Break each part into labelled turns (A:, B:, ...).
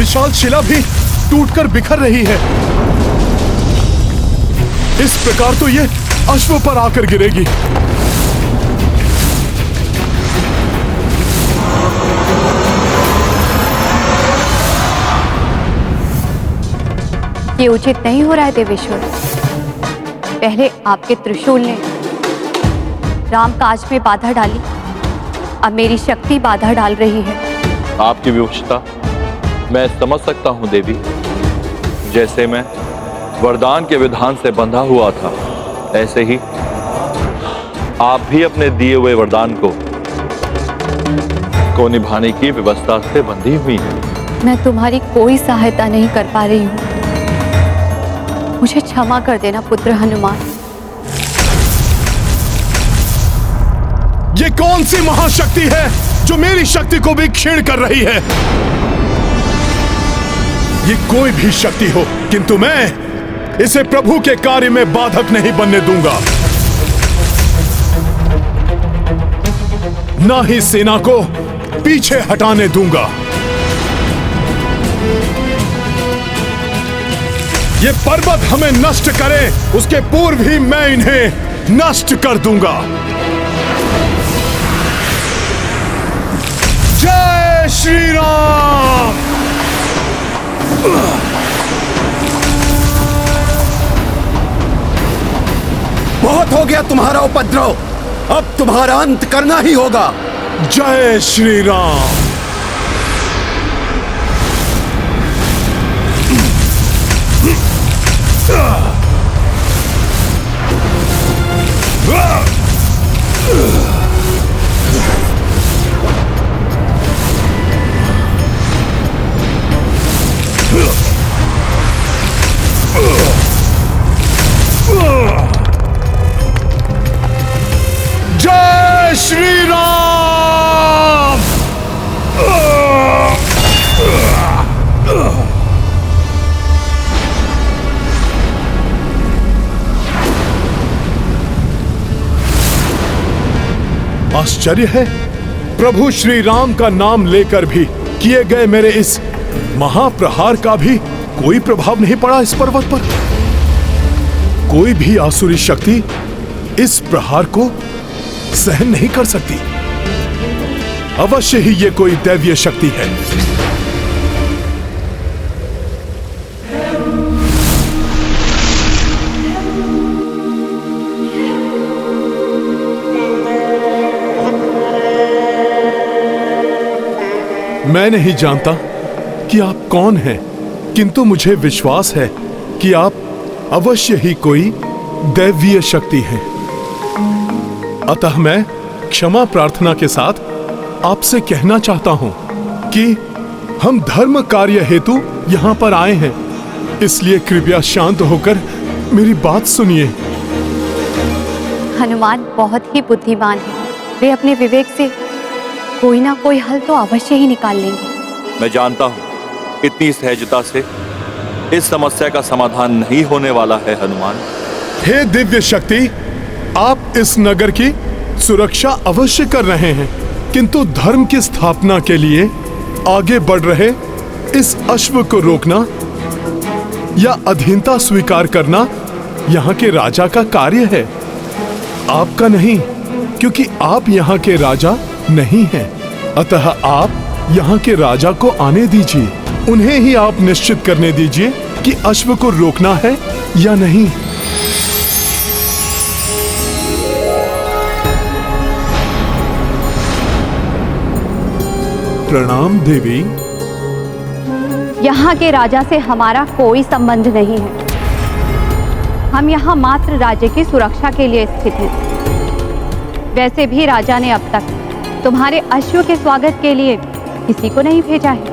A: विशाल शिला भी टूटकर बिखर रही है। इस प्रकार तो ये अश्व पर आकर गिरेगी।
B: ये उचित नहीं हो रहा है देवेश्वर। पहले आपके त्रिशूल ने राम काज में बाधा डाली, अब मेरी शक्ति बाधा डाल रही है।
C: आपकी विवशता मैं समझ सकता हूं देवी। जैसे मैं वरदान के विधान से बंधा हुआ था, ऐसे ही आप भी अपने दिए हुए वरदान को निभाने की व्यवस्था से बंधी हुई हैं।
B: मैं तुम्हारी कोई सहायता नहीं कर पा रही हूँ। मुझे क्षमा कर देना पुत्र हनुमान।
A: ये कौन सी महाशक्ति है जो मेरी शक्ति को भी क्षीण कर रही है? ये कोई भी शक्ति हो, किंतु मैं इसे प्रभु के कार्य में बाधक नहीं बनने दूंगा। ना ही सेना को पीछे हटाने दूंगा। ये पर्वत हमें नष्ट करे, उसके पूर्व ही मैं इन्हें नष्ट कर दूंगा। जय श्री राम।
D: बहुत हो गया तुम्हारा उपद्रव, अब तुम्हारा अंत करना ही होगा।
A: जय श्री राम। जय श्री राम। आश्चर्य है, प्रभु श्री राम का नाम लेकर भी किए गए मेरे इस महाप्रहार का भी कोई प्रभाव नहीं पड़ा इस पर्वत पर। कोई भी आसुरी शक्ति इस प्रहार को सहन नहीं कर सकती। अवश्य ही ये कोई दैवीय शक्ति है। मैं नहीं जानता कि आप कौन हैं, किंतु मुझे विश्वास है कि आप अवश्य ही कोई दैवीय शक्ति हैं। अतः मैं क्षमा प्रार्थना के साथ आपसे कहना चाहता हूं कि हम धर्म कार्य हेतु यहां पर आए हैं, इसलिए कृपया शांत होकर मेरी बात सुनिए।
B: हनुमान बहुत ही बुद्धिमान है, वे अपने विवेक से कोई ना कोई हल तो अवश्य ही निकाल लेंगे।
C: मैं जानता हूं इतनी सहजता से इस समस्या का समाधान नहीं होने वाला है हनुमान।
A: हे दिव्य शक्ति, आप इस नगर की सुरक्षा अवश्य कर रहे हैं, किंतु धर्म की स्थापना के लिए आगे बढ़ रहे इस अश्व को रोकना या अधीनता स्वीकार करना यहाँ के राजा का कार्य है, आपका नहीं, क्योंकि आप यहाँ के राजा नहीं हैं। अतः आप यहाँ के राजा को आने दीजिए, उन्हें ही आप निश्चित करने दीजिए कि अश्व को रोकना है या नहीं। प्रणाम देवी।
B: यहाँ के राजा से हमारा कोई संबंध नहीं है। हम यहाँ मात्र राज्य की सुरक्षा के लिए स्थित हैं। वैसे भी राजा ने अब तक तुम्हारे अश्व के स्वागत के लिए किसी को नहीं भेजा है।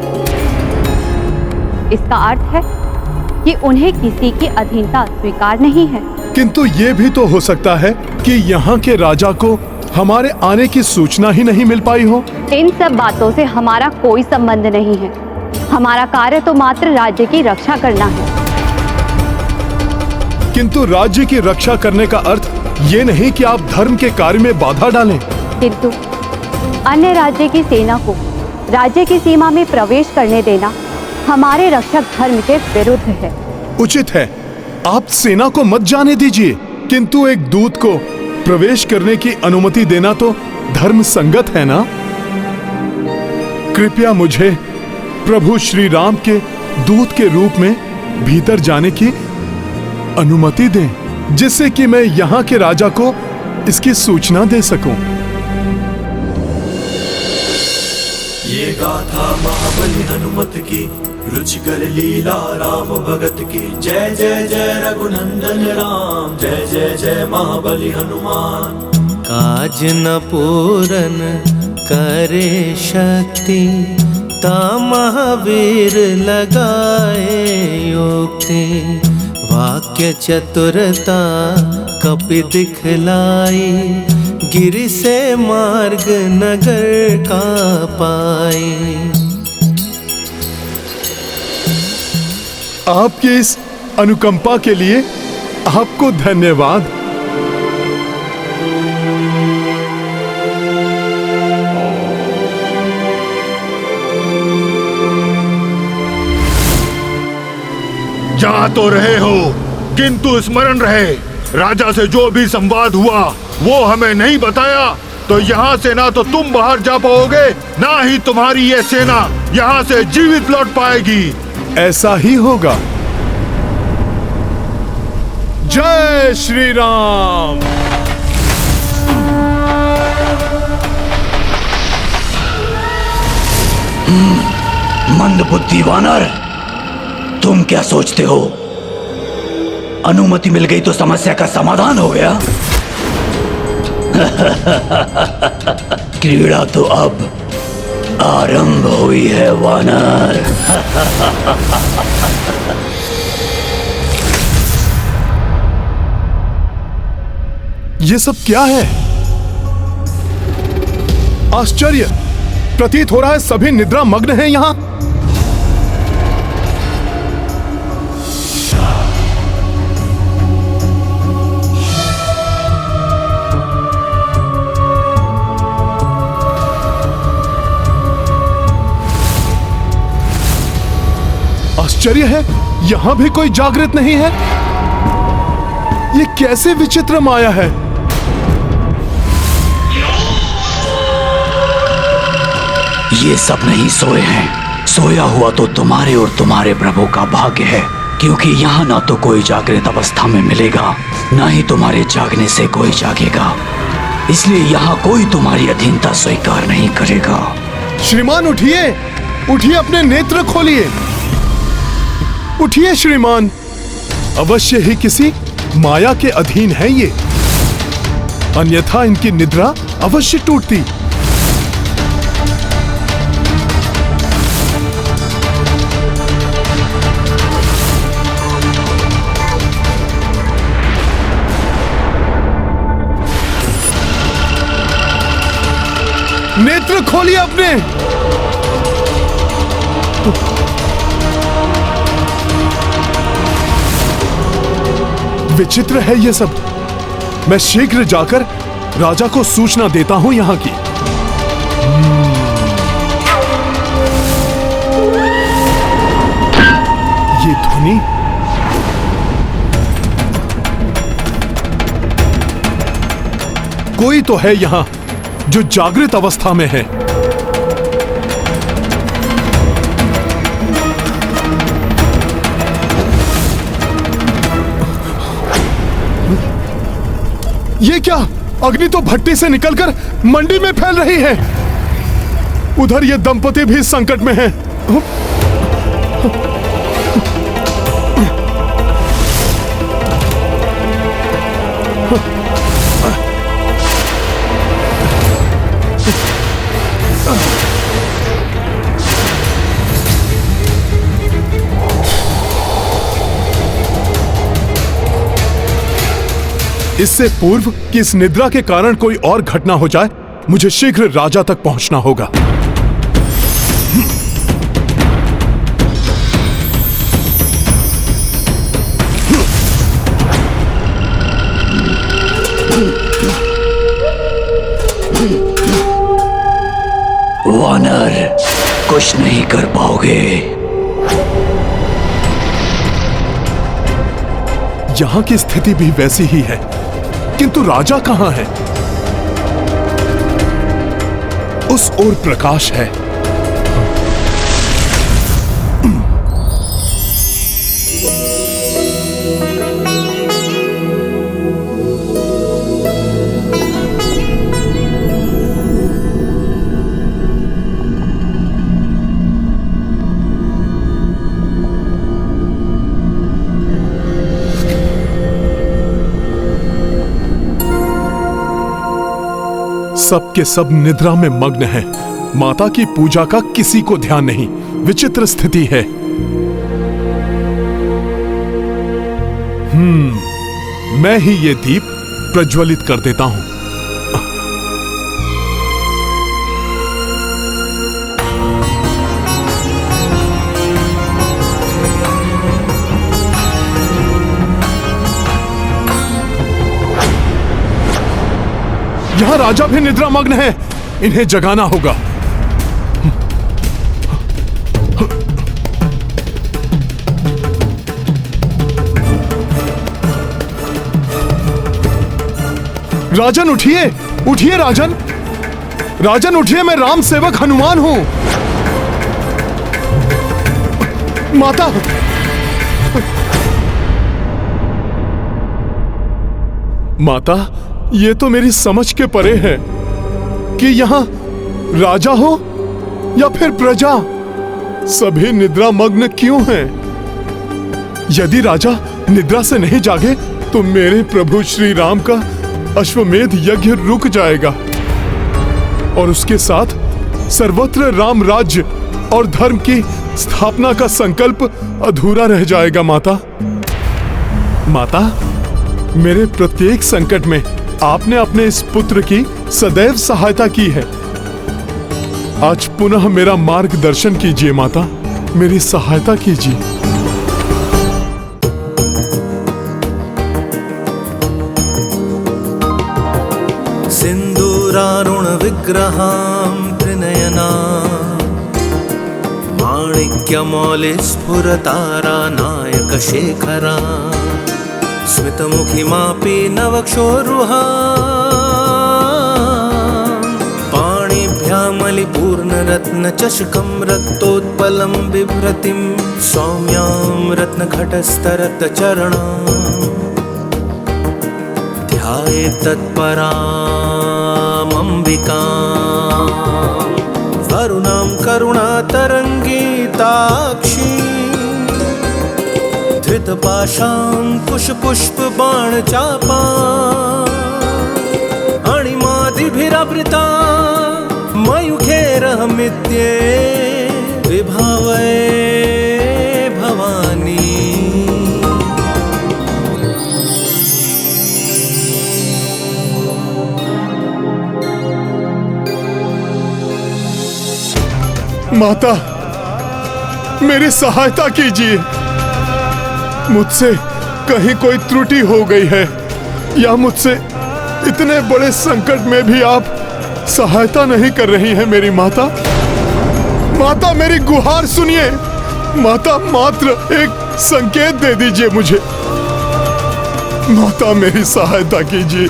B: इसका अर्थ है कि उन्हें किसी की अधीनता स्वीकार नहीं है।
A: किंतु ये भी तो हो सकता है कि यहाँ के राजा को हमारे आने की सूचना ही नहीं मिल पाई हो।
B: इन सब बातों से हमारा कोई संबंध नहीं है। हमारा कार्य तो मात्र राज्य की रक्षा करना है।
A: किंतु राज्य की रक्षा करने का अर्थ ये नहीं कि आप धर्म के कार्य में बाधा डालें।
B: किंतु अन्य राज्य की सेना को राज्य की सीमा में प्रवेश करने देना हमारे रक्षक धर्म के विरुद्ध है।
A: उचित है, आप सेना को मत जाने दीजिए, किंतु एक दूत को प्रवेश करने की अनुमति देना तो धर्म संगत है ना। कृपया मुझे प्रभु श्री राम के दूत के रूप में भीतर जाने की अनुमति दें, जिससे कि मैं यहाँ के राजा को इसकी सूचना दे सकूं।
E: ये गाथा महाबली हनुमत की, रुचिकर लीला राम भगत की। जय जय जय रघुनंदन राम, जय जय जय महाबली हनुमान।
F: काज न पूरन करे शक्ति, ता महावीर लगाए युक्ति। वाक्य चतुरता कपि दिखलाई, गिरि से मार्ग नगर का पाई।
A: आपकी इस अनुकंपा के लिए आपको धन्यवाद।
G: जा तो रहे हो, किंतु स्मरण रहे, राजा से जो भी संवाद हुआ वो हमें नहीं बताया तो यहाँ से ना तो तुम बाहर जा पाओगे, ना ही तुम्हारी ये सेना यहाँ से जीवित लौट पाएगी।
A: ऐसा ही होगा। जय श्री राम।
D: मंदबुद्धि वानर, तुम क्या सोचते हो? अनुमति मिल गई तो समस्या का समाधान हो गया? क्रीड़ा तो अब आरंभ हुई है वानर।
A: ये सब क्या है? आश्चर्य, प्रतीत हो रहा है सभी निद्रा मग्न हैं यहां। आश्चर्य है, यहां भी कोई जागृत नहीं है। ये कैसे विचित्र माया है।
D: ये सब नहीं सोए हैं। सोया हुआ तो तुम्हारे और तुम्हारे प्रभु का भाग्य है, क्योंकि यहाँ ना तो कोई जागृत अवस्था में मिलेगा, ना ही तुम्हारे जागने से कोई जागेगा। इसलिए यहाँ कोई तुम्हारी अधीनता स्वीकार नहीं करेगा।
A: श्रीमान उठिए, उठिए, अपने नेत्र खोलिए। उठिए श्रीमान, अवश्य ही किसी माया के अधीन है ये, अन्यथा इनकी निद्रा अवश्य टूटती। नेत्र खोलिए अपने। विचित्र है ये सब। मैं शीघ्र जाकर राजा को सूचना देता हूं यहां की। ये ध्वनि, कोई तो है यहां जो जागृत अवस्था में है। ये क्या? अग्नि तो भट्टी से निकलकर मंडी में फैल रही है। उधर ये दंपति भी संकट में हैं। इससे पूर्व कि इस निद्रा के कारण कोई और घटना हो जाए, मुझे शीघ्र राजा तक पहुंचना होगा।
D: वानर, कुछ नहीं कर पाओगे।
A: यहाँ की स्थिति भी वैसी ही है, किंतु राजा कहाँ है? उस ओर प्रकाश है। सब के सब निद्रा में मग्न हैं। माता की पूजा का किसी को ध्यान नहीं। विचित्र स्थिति है। मैं ही ये दीप प्रज्वलित कर देता हूं। यहां राजा भी निद्रा मग्न है। इन्हें जगाना होगा। राजन उठिए, उठिए राजन, राजन उठिए, मैं राम सेवक हनुमान हूं। माता, माता, ये तो मेरी समझ के परे है कि यहां राजा हो या फिर प्रजा, सभी निद्रा मग्न क्यों हैं? यदि राजा निद्रा से नहीं जागे तो मेरे प्रभु श्री राम का अश्वमेध यज्ञ रुक जाएगा और उसके साथ सर्वत्र राम राज्य और धर्म की स्थापना का संकल्प अधूरा रह जाएगा। माता, माता, मेरे प्रत्येक संकट में आपने अपने इस पुत्र की सदैव सहायता की है। आज पुनः मेरा मार्गदर्शन कीजिए माता, मेरी सहायता कीजिए।
F: सिंदूरारुण विग्रहां त्रिनयना माणिक्यमौलि स्फुरतारा नायक शेखरा स्मितमुखिमापि नवक्षोरुहा पाणिभ्यामलिपूर्णरत्नचषकं रक्तोत्पलं बिभ्रतिं सौम्यां रत्नघटस्तरतचरणां ध्यायेत् तत्परामम्बिकां वरुणां करुणातरङ्गिताक्षी धृतपाशाङ्कुशपुष्प बाणचापा अणिमादिभिरावृता मयूखैरहमित्ये विभावये भवानी।
A: माता, मेरी सहायता कीजिए। मुझसे कहीं कोई त्रुटि हो गई है या मुझसे इतने बड़े संकट में भी आप सहायता नहीं कर रही हैं मेरी माता। माता, मेरी गुहार सुनिए। माता, मात्र एक संकेत दे दीजिए मुझे। माता, मेरी सहायता कीजिए,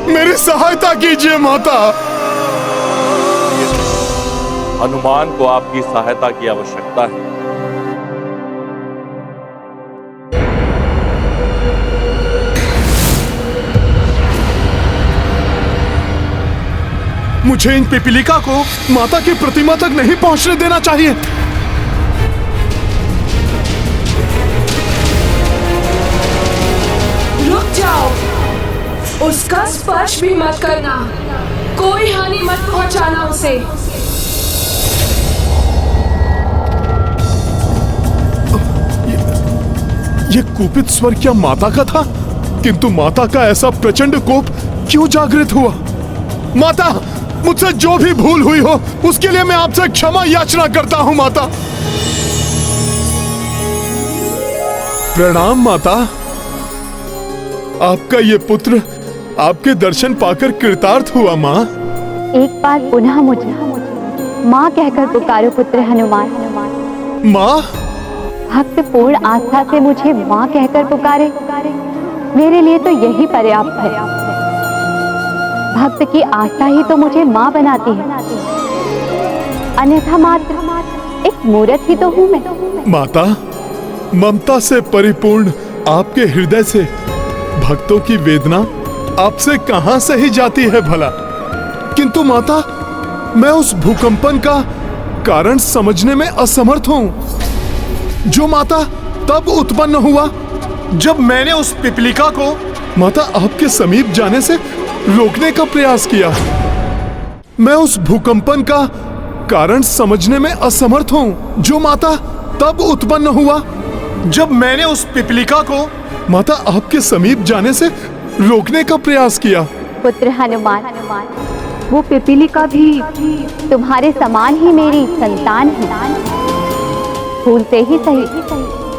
A: मेरी सहायता कीजिए माता।
C: हनुमान को आपकी सहायता की आवश्यकता है।
A: मुझे इन पिपीलिका को माता की प्रतिमा तक नहीं पहुंचने देना चाहिए।
H: रुक जाओ, उसका स्पर्श भी मत करना, कोई हानि मत पहुंचाना उसे।
A: ये कुपित स्वर क्या माता का था? किंतु माता का ऐसा प्रचंड कोप क्यों जागृत हुआ? माता, मुझसे जो भी भूल हुई हो उसके लिए मैं आपसे क्षमा याचना करता हूं माता। प्रणाम माता। आपका ये पुत्र आपके दर्शन पाकर कृतार्थ हुआ माँ।
B: एक बार पुनः मुझे माँ कहकर पुकारो पुत्र हनुमान।
A: माँ,
B: भक्त पूर्ण आस्था से मुझे माँ कहकर पुकारे मेरे लिए तो यही पर्याप्त है। भक्त की आस्था ही तो मुझे माँ बनाती है, अन्यथा मात्र एक मूर्त ही तो हूँ मैं।
A: माता, ममता से परिपूर्ण आपके हृदय से भक्तों की वेदना आपसे कहां से ही जाती है भला। किंतु माता, मैं उस भूकंपन का कारण समझने में असमर्थ हूं, जो माता तब उत्पन्न हुआ जब मैंने उस पिपलिका को माता आपके समीप जाने से रोकने का प्रयास किया। मैं उस भूकंपन का कारण समझने में असमर्थ हूं, जो माता तब उत्पन्न हुआ जब मैंने उस पिपलिका को माता आपके समीप जाने से रोकने का प्रयास किया।
B: पुत्र हनुमान, वो पिपीलिका भी तुम्हारे समान ही मेरी संतान है। फूल से ही सही,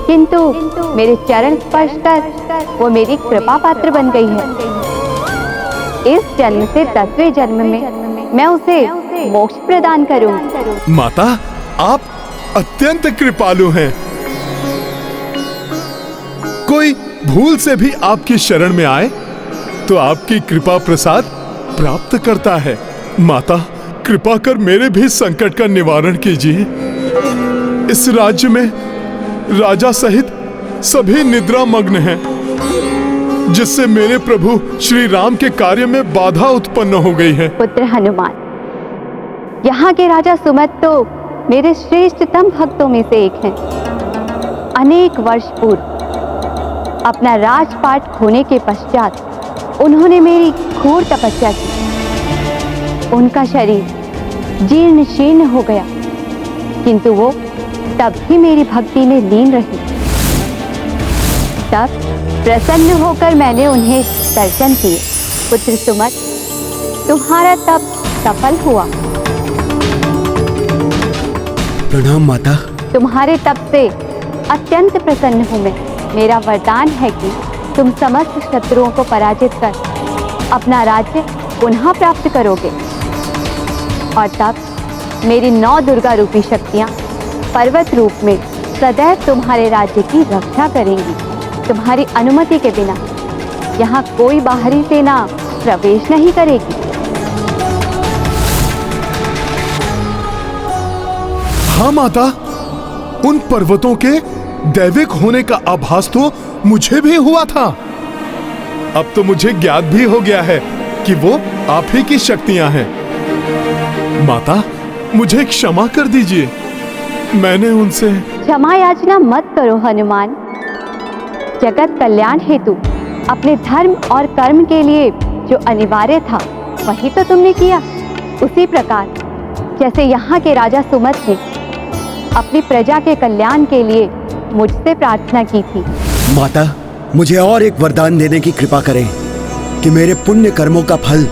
B: किंतु मेरे चरण स्पर्श कर वो मेरी कृपा पात्र बन गई है। इस जन्म से 10वें जन्म में मैं उसे मोक्ष प्रदान करूंगी।
A: माता, आप अत्यंत कृपालु हैं। कोई भूल से भी आपकी शरण में आए तो आपकी कृपा प्रसाद प्राप्त करता है। माता, कृपा कर मेरे भी संकट का निवारण कीजिए। इस राज्य में राजा सहित सभी निद्रा मग्न हैं, जिससे मेरे प्रभु श्री राम के कार्य में बाधा उत्पन्न हो गई है।
B: पुत्र हनुमान, यहाँ के राजा सुमत तो मेरे श्रेष्ठतम भक्तों में से एक हैं। अनेक वर्ष पूर्व अपना राजपाट खोने के पश्चात उन्होंने मेरी घोर तपस्या की। उनका शरीर जीर्ण शीर्ण हो गया, किंतु वो तब भी मेरी भक्ति में लीन रही। तब प्रसन्न होकर मैंने उन्हें दर्शन किए। पुत्र सुमत, तुम्हारा तप सफल हुआ।
I: प्रणाम माता।
B: तुम्हारे तप से अत्यंत प्रसन्न हूँ मैं। मेरा वरदान है कि तुम समस्त शत्रुओं को पराजित कर अपना राज्य पुनः प्राप्त करोगे, और तब मेरी 9 दुर्गा रूपी शक्तियाँ पर्वत रूप में सदैव तुम्हारे राज्य की रक्षा करेंगी। तुम्हारी अनुमति के बिना यहाँ कोई बाहरी सेना प्रवेश नहीं करेगी।
A: हाँ माता, उन पर्वतों के दैविक होने का आभास तो मुझे भी हुआ था। अब तो मुझे ज्ञात भी हो गया है कि वो आप ही की शक्तियां हैं। माता, मुझे क्षमा कर दीजिए। मैंने उनसे
B: क्षमा याचना मत करो हनुमान। जगत कल्याण हेतु अपने धर्म और कर्म के लिए जो अनिवार्य था वही तो तुमने किया। उसी प्रकार जैसे यहाँ के राजा सुमत ने अपनी प्रजा के कल्याण के लिए मुझसे प्रार्थना की थी।
I: माता, मुझे और एक वरदान देने की कृपा करें कि मेरे पुण्य कर्मों का फल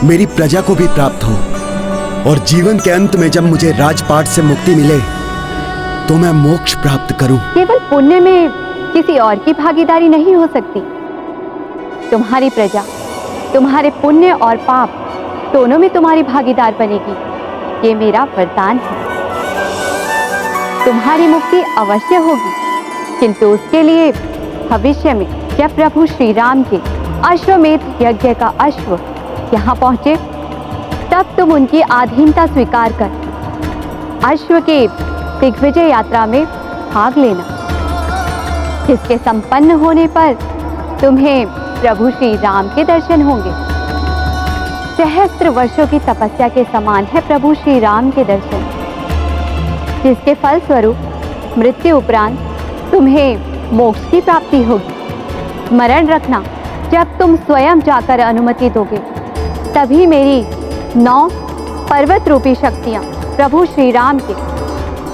I: मेरी प्रजा को भी प्राप्त हो, और जीवन के अंत में जब मुझे राजपाट से मुक्ति मिले तो मैं मोक्ष प्राप्त करूं।
B: केवल पुण्य में किसी और की भागीदारी नहीं हो सकती। तुम्हारी प्रजा तुम्हारे पुण्य और पाप दोनों में तुम्हारी भागीदार बनेगी। ये मेरा वरदान है। तुम्हारी मुक्ति अवश्य होगी, किंतु उसके लिए भविष्य में जब प्रभु श्री राम के अश्वमेध यज्ञ का अश्व यहाँ पहुँचे, तब तुम उनकी आधीनता स्वीकार कर अश्व के दिग्विजय यात्रा में भाग लेना, जिसके संपन्न होने पर तुम्हें प्रभु श्री राम के दर्शन होंगे। सहस्त्र वर्षों की तपस्या के समान है प्रभु श्री राम के दर्शन, जिसके फल स्वरूप मृत्यु उपरांत तुम्हें मोक्ष की प्राप्ति होगी। स्मरण रखना, जब तुम स्वयं जाकर अनुमति दोगे तभी मेरी 9 पर्वत रूपी शक्तियाँ प्रभु श्री राम के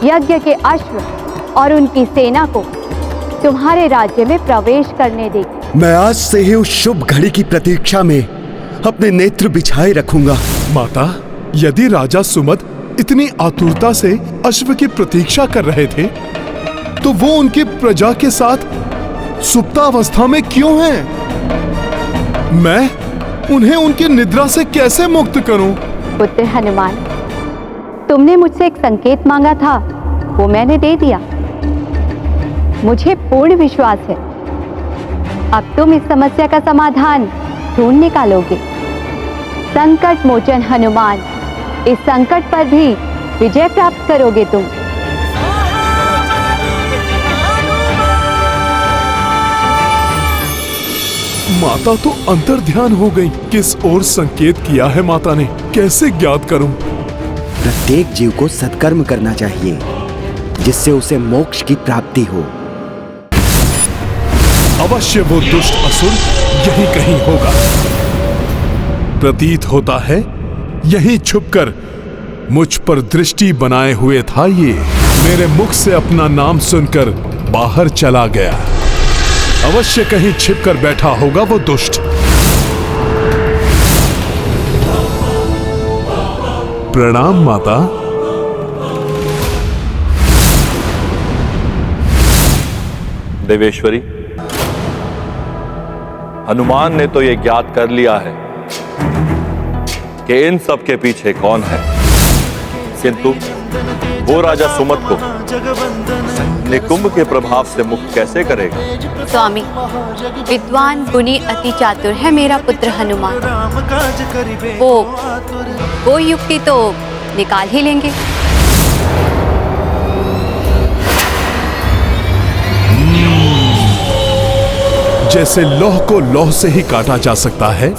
B: यज्ञ के अश्व और उनकी सेना को तुम्हारे राज्य में प्रवेश करने देगी।
I: मैं आज से ही उस शुभ घड़ी की प्रतीक्षा में अपने नेत्र बिछाए रखूंगा।
A: माता, यदि राजा सुमत इतनी आतुरता से अश्व की प्रतीक्षा कर रहे थे, तो वो उनकी प्रजा के साथ सुप्तावस्था में क्यों हैं? मैं उन्हें उनकी निद्रा से कैसे मुक्त करूं?
B: पुत्र हनुमान, तुमने मुझसे एक संकेत मांगा था, वो मैंने दे दिया। मुझे पूर्ण विश्वास है अब तुम इस समस्या का समाधान ढूंढ निकालोगे। संकट मोचन हनुमान, इस संकट पर भी विजय प्राप्त करोगे तुम।
A: माता तो अंतर ध्यान हो गई। किस ओर संकेत किया है माता ने, कैसे ज्ञात करूं?
I: प्रत्येक जीव को सत्कर्म करना चाहिए जिससे उसे मोक्ष की प्राप्ति हो।
A: अवश्य वो दुष्ट असुर यहीं कहीं होगा। प्रतीत होता है यहीं छुपकर मुझ पर दृष्टि बनाए हुए था ये। मेरे मुख से अपना नाम सुनकर बाहर चला गया। अवश्य कहीं छिपकर बैठा होगा वो दुष्ट। प्रणाम माता।
C: देवेश्वरी, हनुमान ने तो ये ज्ञात कर लिया है कि इन सब के पीछे कौन है, किंतु वो राजा सुमत को निकुंभ के प्रभाव से मुक्त कैसे करेगा?
B: स्वामी, विद्वान गुणी अति चातुर है मेरा पुत्र हनुमान। वो युक्ति तो निकाल ही लेंगे।
A: जैसे लौह को लौह से ही काटा जा सकता है,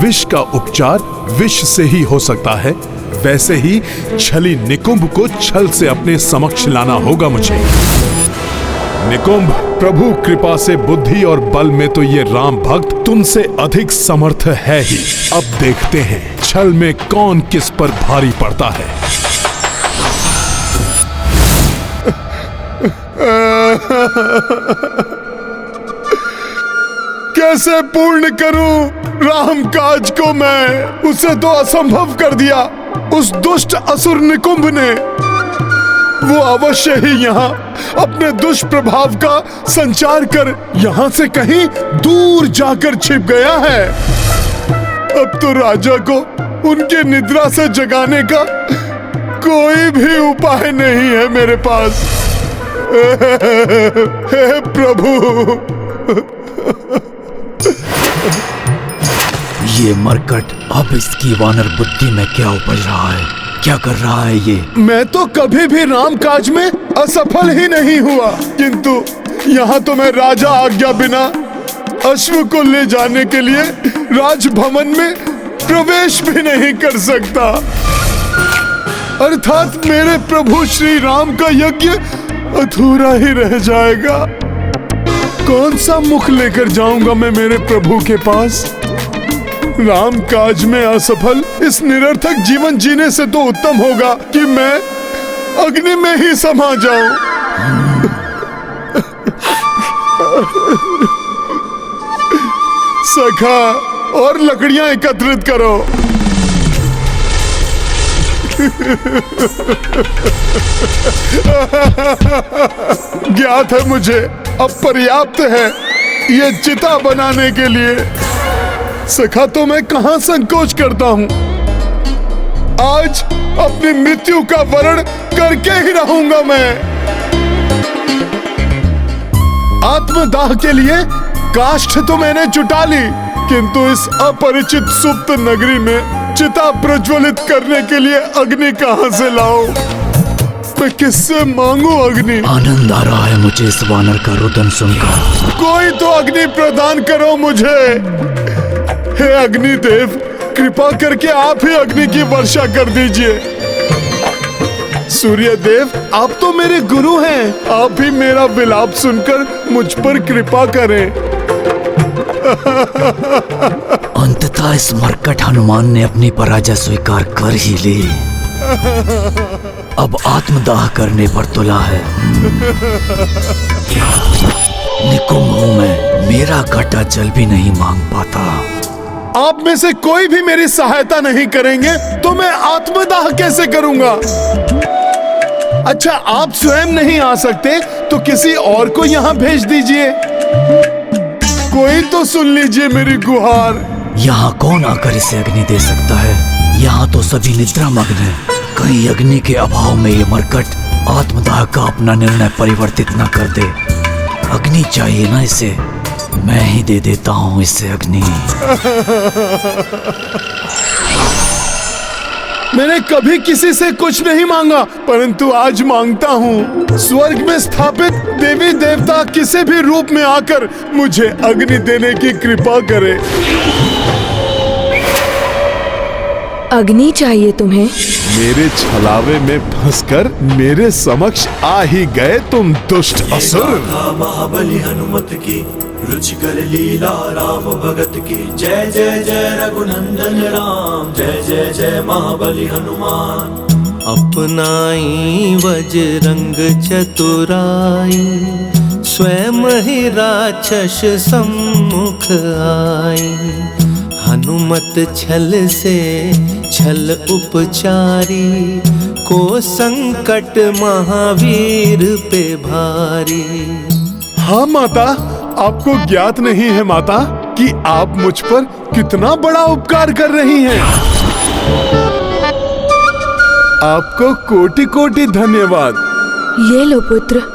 A: विष का उपचार विष से ही हो सकता है, वैसे ही छली निकुंभ को छल से अपने समक्ष लाना होगा मुझे। निकुंभ, प्रभु कृपा से बुद्धि और बल में तो ये राम भक्त तुमसे अधिक समर्थ है ही। अब देखते हैं छल में कौन किस पर भारी पड़ता है। कैसे पूर्ण करूं राम काज को मैं? उसे तो असंभव कर दिया उस दुष्ट असुर निकुंभ ने। वो अवश्य ही यहाँ अपने दुष्प्रभाव का संचार कर यहाँ से कहीं दूर जाकर छिप गया है। अब तो राजा को उनकी निद्रा से जगाने का कोई भी उपाय नहीं है मेरे पास। हे प्रभु,
D: ये मरकट अब इसकी वानर बुद्धि में क्या उपज रहा है? क्या कर रहा है ये?
A: मैं तो कभी भी राम काज में असफल ही नहीं हुआ, किंतु यहाँ तो मैं राजा आज्ञा बिना अश्व को ले जाने के लिए राजभवन में प्रवेश भी नहीं कर सकता। अर्थात मेरे प्रभु श्री राम का यज्ञ अधूरा ही रह जाएगा। कौन सा मुख लेकर जाऊंगा मैं मेरे प्रभु के पास? राम काज में असफल इस निरर्थक जीवन जीने से तो उत्तम होगा कि मैं अग्नि में ही समा जाऊं। सखा, और लकड़ियां एकत्रित करो। ज्ञात है मुझे अब पर्याप्त है ये चिता बनाने के लिए। सखा, तो मैं कहां संकोच करता हूं। आज अपनी मृत्यु का वर्ण करके ही रहूंगा मैं। आत्मदाह के लिए काष्ठ तो मैंने जुटा ली, किंतु इस अपरिचित सुप्त नगरी में चिता प्रज्वलित करने के लिए अग्नि कहां से लाऊं? मैं किससे मांगू अग्नि?
D: आनंद आ रहा है मुझे इस वानर का रुदन सुनकर।
A: कोई तो अग्नि प्रदान करो मुझे। हे अग्निदेव, कृपा करके आप ही अग्नि की वर्षा कर दीजिए। सूर्यदेव, आप तो मेरे गुरु हैं, आप ही मेरा विलाप सुनकर मुझ पर कृपा करें।
D: अंततः इस मरकट हनुमान ने अपनी पराजय स्वीकार कर ही ली। अब आत्मदाह करने पर तुला है। निकुंभ हूं मैं, मेरा घटा जल भी नहीं मांग पाता।
A: आप में से कोई भी मेरी सहायता नहीं करेंगे तो मैं आत्मदाह कैसे करूंगा? अच्छा, आप स्वयं नहीं आ सकते तो किसी और को यहाँ भेज दीजिए। कोई तो सुन लीजिए मेरी गुहार।
D: यहाँ कौन आकर इसे अग्नि दे सकता है? यहाँ तो सभी निद्रा मग्न है। कहीं अग्नि के अभाव में ये मरकट आत्मदाह का अपना निर्णय परिवर्तित न कर दे। अग्नि चाहिए ना इसे। मैं ही दे देता हूं इसे अग्नि।
A: मैंने कभी किसी से कुछ नहीं मांगा, परंतु आज मांगता हूँ। स्वर्ग में स्थापित देवी देवता किसी भी रूप में आकर मुझे अग्नि देने की कृपा करे।
H: अग्नि चाहिए तुम्हें?
A: मेरे छलावे में फंसकर मेरे समक्ष आ ही गए तुम दुष्ट असुर।
E: महाबली हनुमत की रुचिकर लीला राम भगत की। जय जय जय रघुनंदन राम, जय जय जय महाबली हनुमान।
F: अपनाई वज्रंग चतुराई, स्वयं ही राक्षस सम्मुख आई। हनुमत छल से छल उपचारी, को संकट महावीर पे भारी।
A: हाँ माता, आपको ज्ञात नहीं है माता कि आप मुझ पर कितना बड़ा उपकार कर रही हैं। आपको कोटि कोटि धन्यवाद।
H: ये लो पुत्र।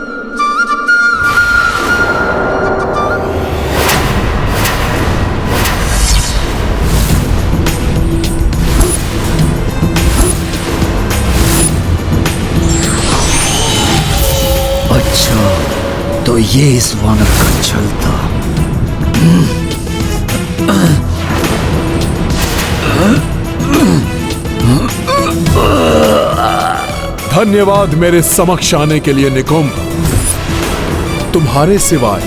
D: अच्छा, तो ये इस वानर का छल था।
A: धन्यवाद मेरे समक्ष आने के लिए निकुंभ। तुम्हारे सिवाय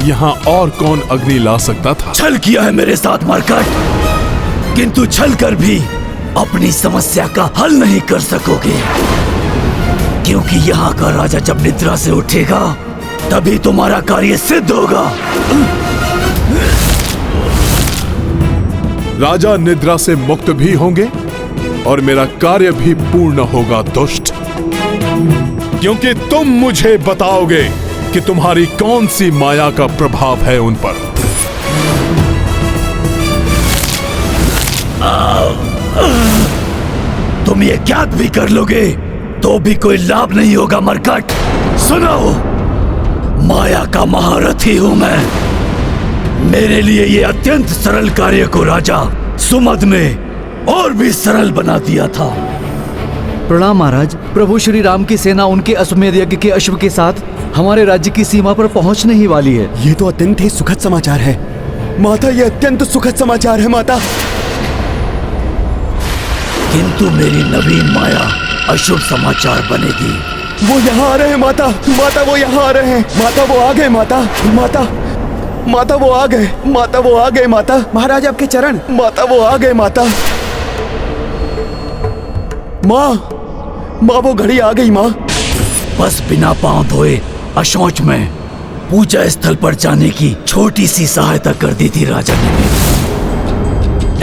A: यहाँ और कौन अग्नि ला सकता था?
D: छल किया है मेरे साथ मरकट, किंतु छल कर भी अपनी समस्या का हल नहीं कर सकोगे, क्योंकि यहाँ का राजा जब निद्रा से उठेगा तभी तुम्हारा कार्य सिद्ध होगा।
A: राजा निद्रा से मुक्त भी होंगे और मेरा कार्य भी पूर्ण होगा दुष्ट, क्योंकि तुम मुझे बताओगे कि तुम्हारी कौन सी माया का प्रभाव है उन पर।
D: तुम ये ज्ञात भी कर लोगे तो भी कोई लाभ नहीं होगा मरकट। सुनो, माया का महारथी हूं मैं। मेरे लिए ये अत्यंत सरल कार्य को राजा सुमद ने और भी सरल बना दिया था।
J: प्रणाम महाराज। प्रभु श्री राम की सेना उनके अश्वमेध यज्ञ के अश्व के साथ हमारे राज्य की सीमा पर पहुंचने ही वाली है।
I: ये तो अत्यंत ही सुखद समाचार है माता, ये अत्यंत सुखद समाचार है माता।
D: किंतु मेरी नवीन माया अशुभ समाचार बनेगी।
I: वो यहाँ आ रहे हैं माता, माता वो यहाँ आ रहे हैं माता, वो आ गए माता, माता माता वो आ गए, माता वो आ गए माता। महाराज आपके चरण। माता वो आ गए माता। माँ, माँ वो घड़ी आ गई माँ।
D: बस बिना पांव धोए अशौच में पूजा स्थल पर जाने की छोटी सी सहायता कर दी थी राजा ने।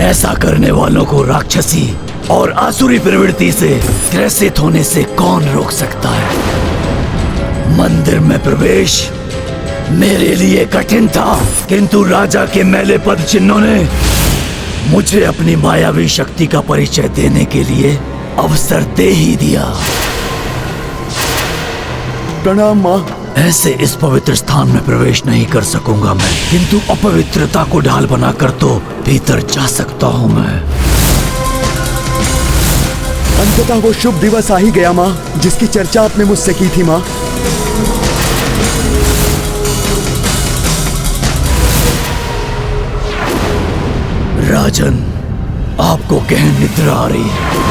D: ऐसा करने वालों को राक्षसी और आसुरी प्रवृत्ति से ग्रसित होने से कौन रोक सकता है। मंदिर में प्रवेश मेरे लिए कठिन था, किंतु राजा के मैले पद चिन्हों ने मुझे अपनी मायावी शक्ति का परिचय देने के लिए अवसर दे ही दिया।
I: प्रणाम माँ।
D: ऐसे इस पवित्र स्थान में प्रवेश नहीं कर सकूंगा मैं, किंतु अपवित्रता को ढाल बनाकर तो भीतर जा सकता हूँ मैं।
I: अंततः वो शुभ दिवस आ ही गया माँ, जिसकी चर्चा आपने मुझसे की थी माँ।
D: राजन, आपको गहन निद्रा आ रही है।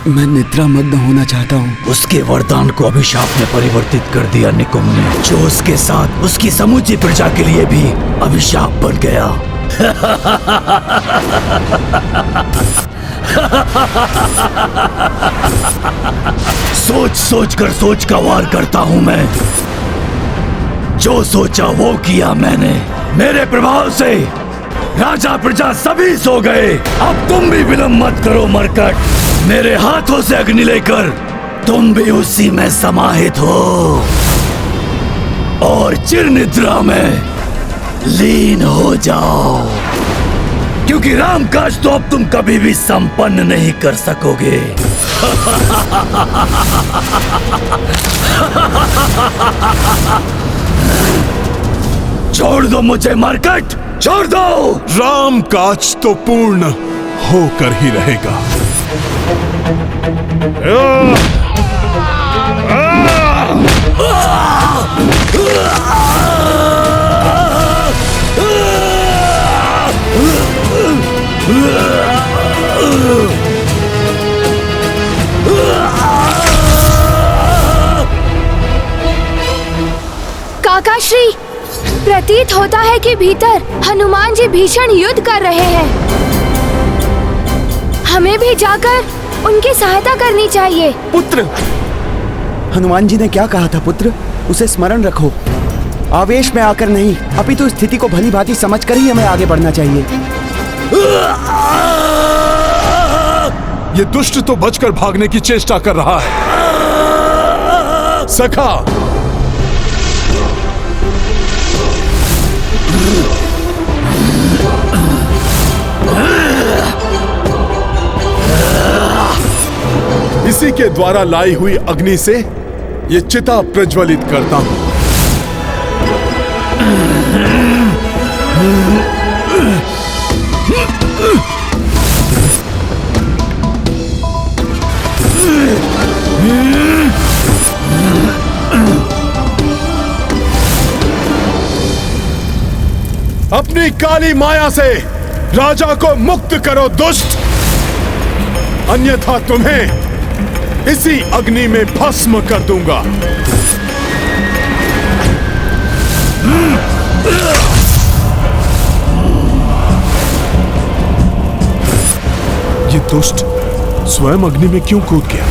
I: मैं निद्रा मग्न होना चाहता हूँ।
D: उसके वरदान को अभिशाप में परिवर्तित कर दिया निकुंभ ने, जो उसके साथ उसकी समूची प्रजा के लिए भी अभिशाप बन गया। सोच सोच कर सोच का वार करता हूं मैं। जो सोचा वो किया मैंने। मेरे प्रभाव से राजा प्रजा सभी सो गए। अब तुम भी विलंब मत करो मरकट। मेरे हाथों से अग्नि लेकर तुम भी उसी में समाहित हो और चिर निद्रा में लीन हो जाओ, क्योंकि क्योंकि राम काज तो अब तुम कभी भी संपन्न नहीं कर सकोगे। छोड़ दो मुझे मरकट, छोड़ दो।
A: राम काज तो पूर्ण होकर ही रहेगा।
H: काकाश्री, प्रतीत होता है कि भीतर हनुमान जी भीषण युद्ध कर रहे हैं। हमें भी जाकर उनकी सहायता करनी चाहिए।
I: पुत्र, हनुमान जी ने क्या कहा था पुत्र? उसे स्मरण रखो। आवेश में आकर नहीं, अपितु स्थिति को भली भांति समझकर ही हमें आगे बढ़ना चाहिए।
A: ये दुष्ट तो बचकर भागने की चेष्टा कर रहा है। सखा, इसी के द्वारा लाई हुई अग्नि से ये चिता प्रज्वलित करता हूं। अपनी काली माया से राजा को मुक्त करो दुष्ट, अन्यथा तुम्हें इसी अग्नि में भस्म कर दूंगा। ये दुष्ट स्वयं अग्नि में क्यों कूद गया?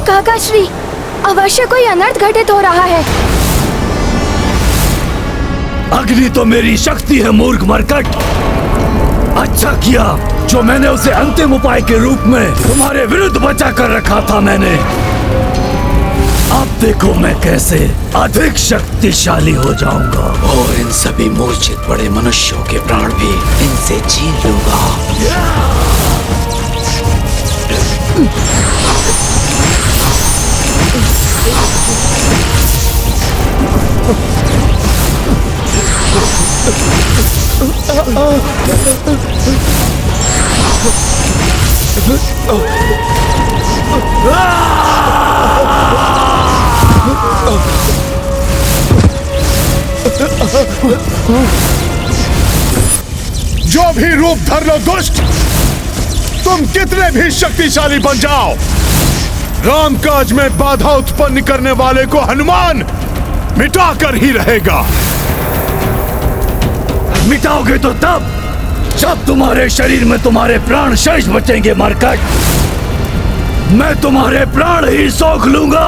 H: काकाश्री, अवश्य कोई अनर्थ घटित हो रहा है।
D: अग्नि तो मेरी शक्ति है मूर्ख मरकट। अच्छा किया जो मैंने उसे अंतिम उपाय के रूप में तुम्हारे विरुद्ध बचा कर रखा था मैंने। अब देखो मैं कैसे अधिक शक्तिशाली हो जाऊंगा और इन सभी मूर्छित पड़े मनुष्यों के प्राण भी इनसे छीन लूंगा।
A: जो भी रूप धर लो दुष्ट, तुम कितने भी शक्तिशाली बन जाओ, रामकाज में बाधा उत्पन्न करने वाले को हनुमान मिटाकर ही रहेगा।
D: मिटाओगे तो तब जब तुम्हारे शरीर में तुम्हारे प्राण शेष बचेंगे मरकट। मैं तुम्हारे प्राण ही सोख लूंगा।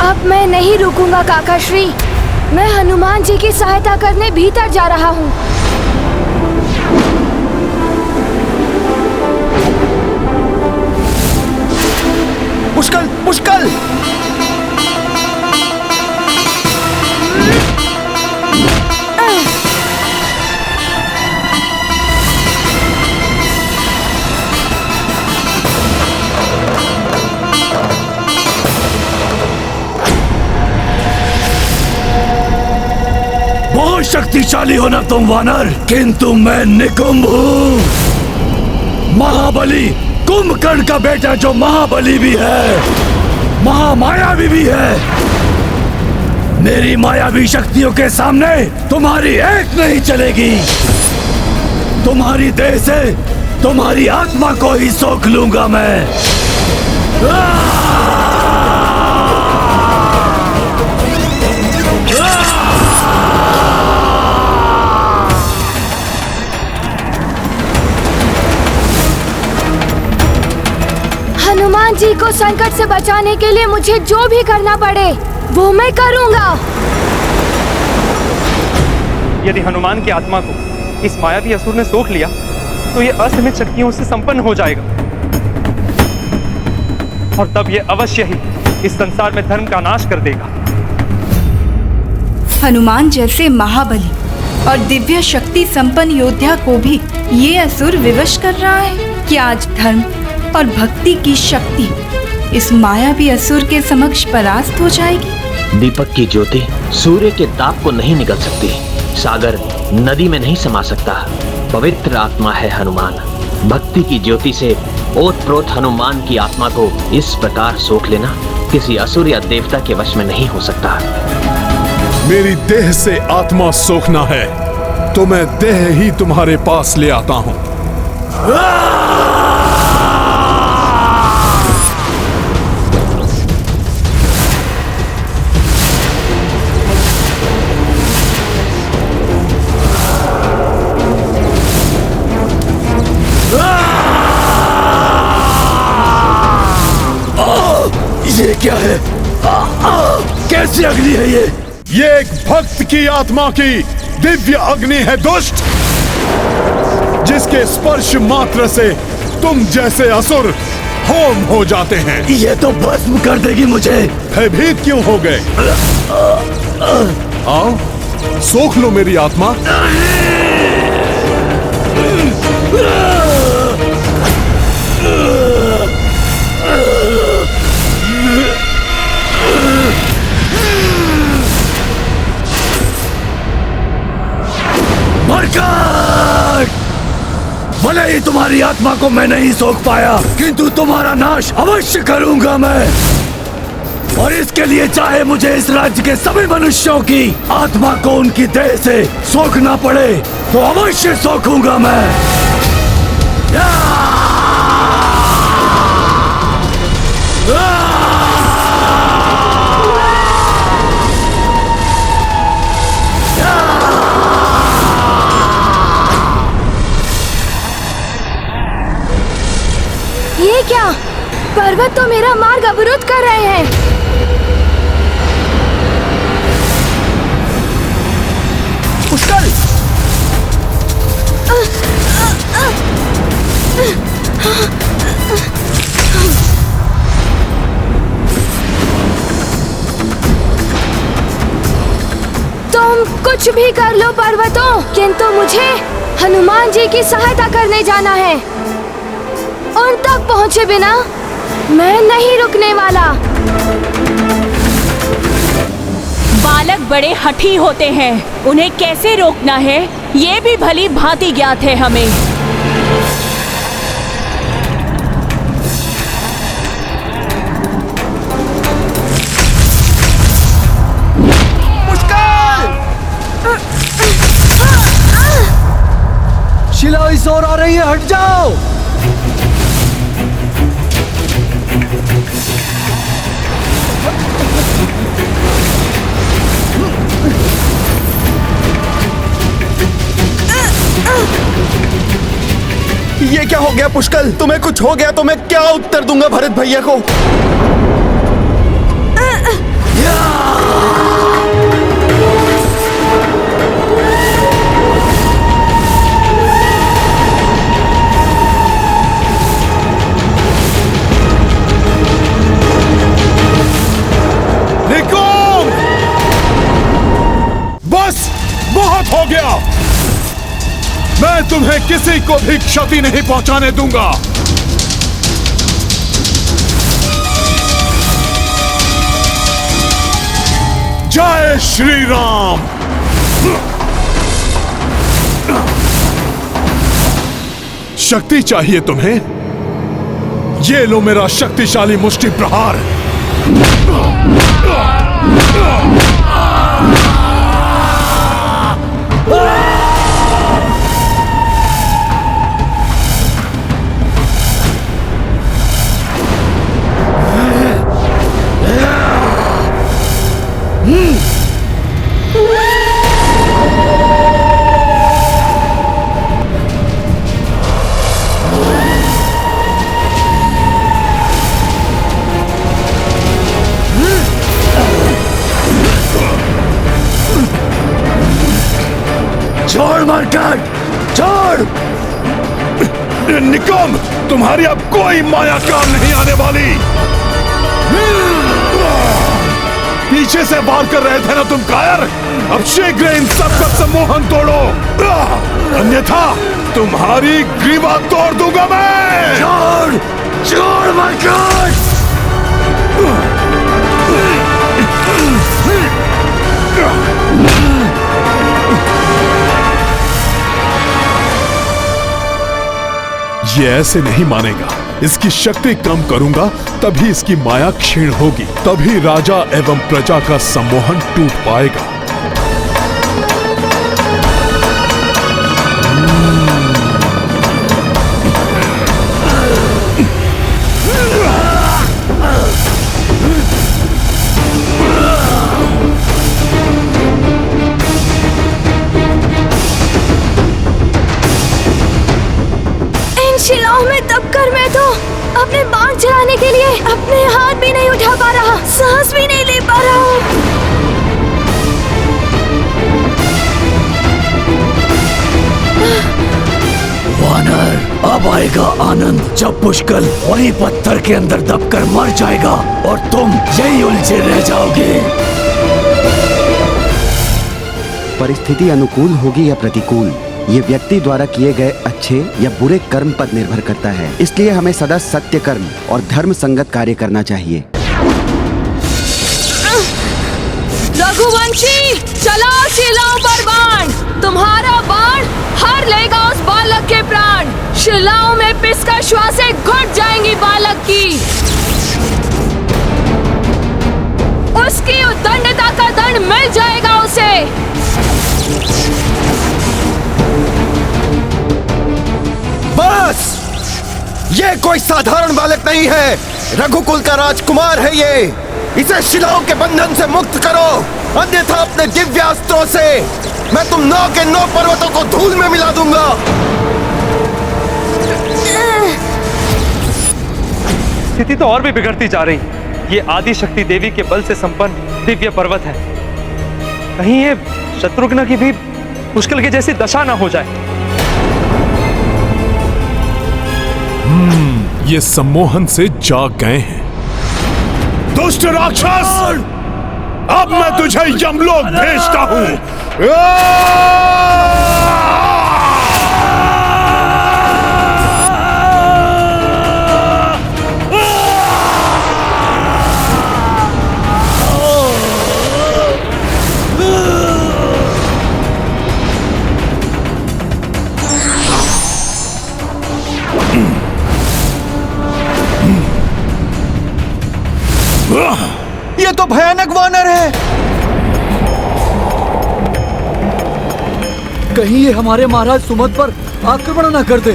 H: अब मैं नहीं रुकूंगा काकाश्री। मैं हनुमान जी की सहायता करने भीतर जा रहा हूँ।
I: पुष्कल, पुष्कल!
D: बहुत शक्तिशाली हो ना तुम वानर, किंतु मैं निकुंभ हूँ। महाबली कुंभकर्ण का बेटा जो महाबली भी है, महामायावी भी है। मेरी मायावी शक्तियों के सामने तुम्हारी एक नहीं चलेगी। तुम्हारी देह से तुम्हारी आत्मा को ही सोख लूंगा मैं।
H: हनुमान जी को संकट से बचाने के लिए मुझे जो भी करना पड़े वो मैं करूँगा।
K: यदि हनुमान की आत्मा को इस मायावी असुर ने सोख लिया तो ये असीमित शक्तियों से संपन्न हो जाएगा और तब ये अवश्य ही इस संसार में धर्म का नाश कर देगा।
L: हनुमान जैसे महाबली और दिव्य शक्ति संपन्न योद्धा को भी ये असुर विवश कर रहा है कि आज धर्म और भक्ति की शक्ति इस मायावी असुर के समक्ष परास्त हो जाएगी।
M: दीपक की ज्योति सूर्य के ताप को नहीं निगल सकती, सागर नदी में नहीं समा सकता। पवित्र आत्मा है हनुमान। भक्ति की ज्योति से ओतप्रोत हनुमान की आत्मा को इस प्रकार सोख लेना किसी असुर या देवता के वश में नहीं हो सकता।
A: मेरी देह से आत्मा सोखना है तो मैं देह ही तुम्हारे पास ले आता हूं।
I: ये क्या है? कैसी अग्नि है ये?
A: ये एक भक्त की आत्मा की दिव्य अग्नि है दुष्ट, जिसके स्पर्श मात्र से तुम जैसे असुर होम हो जाते हैं।
I: ये तो भस्म कर देगी मुझे।
A: भयभीत क्यों हो गए? आओ सोख लो मेरी आत्मा।
I: भले ही तुम्हारी आत्मा को मैं नहीं सोख पाया, किंतु तुम्हारा नाश अवश्य करूंगा मैं। और इसके लिए चाहे मुझे इस राज्य के सभी मनुष्यों की आत्मा को उनकी देह से सोखना पड़े तो अवश्य सोखूंगा मैं।
H: ये क्या? पर्वत तो मेरा मार्ग अवरुद्ध कर रहे हैं।
I: पुष्कर!
H: तुम कुछ भी कर लो पर्वतों, किंतु मुझे हनुमान जी की सहायता करने जाना है। उन तक पहुंचे बिना मैं नहीं रुकने वाला।
N: बालक बड़े हठी होते हैं, उन्हें कैसे रोकना है ये भी भली भांति ज्ञात है हमें।
J: शिला इस ओर आ रही है, हट जाओ।
I: ये क्या हो गया पुष्कर? तुम्हें कुछ हो गया तो मैं क्या उत्तर दूंगा भरत भैया को?
A: निकोल! बस बहुत हो गया। मैं तुम्हें किसी को भी क्षति नहीं पहुंचाने दूंगा। जय श्री राम। शक्ति चाहिए तुम्हें? ये लो मेरा शक्तिशाली मुष्टि प्रहार।
I: मरकट, छोड़!
A: निकम, तुम्हारी अब कोई माया काम नहीं आने वाली। पीछे से वार कर रहे थे ना तुम कायर, अब शीघ्र इन सबका सम्मोहन तोड़ो, अन्यथा तुम्हारी ग्रीवा तोड़ दूंगा मैं।
I: छोड़, छोड़ मरकट!
A: ये ऐसे नहीं मानेगा। इसकी शक्ति कम करूंगा तभी इसकी माया क्षीण होगी, तभी राजा एवं प्रजा का सम्मोहन टूट पाएगा।
H: शिलाओं में दबकर मैं तो अपने बाण चलाने के लिए अपने हाथ भी नहीं उठा पा रहा, सांस भी नहीं ले पा रहा हूँ।
D: वानर, अब आएगा आनंद जब पुष्कल वही पत्थर के अंदर दबकर मर जाएगा और तुम यही उलझे रह जाओगे।
I: परिस्थिति अनुकूल होगी या प्रतिकूल, ये व्यक्ति द्वारा किए गए अच्छे या बुरे कर्म पर निर्भर करता है। इसलिए हमें सदा सत्य कर्म और धर्म संगत कार्य करना चाहिए।
H: रघुवंशी, चलाओ शिलाओं पर बाण। तुम्हारा बाण हर लेगा उस बालक के प्राण। शिलाओं में पिसकर श्वासें घुट जाएंगी बालक की। उसकी उद्दंडता का दंड मिल जाएगा उसे।
I: बस! ये कोई साधारण बालक नहीं है, रघुकुल का राजकुमार है ये। इसे शिलाओं के बंधन से मुक्त करो, अन्यथा अपने दिव्यास्त्रों से मैं तुम 9 के 9 पर्वतों को धूल में मिला दूंगा।
K: स्थिति तो और भी बिगड़ती जा रही। ये आदि शक्ति देवी के बल से संपन्न दिव्य पर्वत है, कहीं ये शत्रुघ्न की भी पुष्कल की जैसी दशा ना हो जाए।
A: ये सम्मोहन से जाग गए हैं। दुष्ट राक्षस, अब मैं तुझे यमलोक भेजता हूं।
J: ये तो भयानक वानर है। कहीं ये हमारे महाराज सुमत पर आक्रमण न कर दे।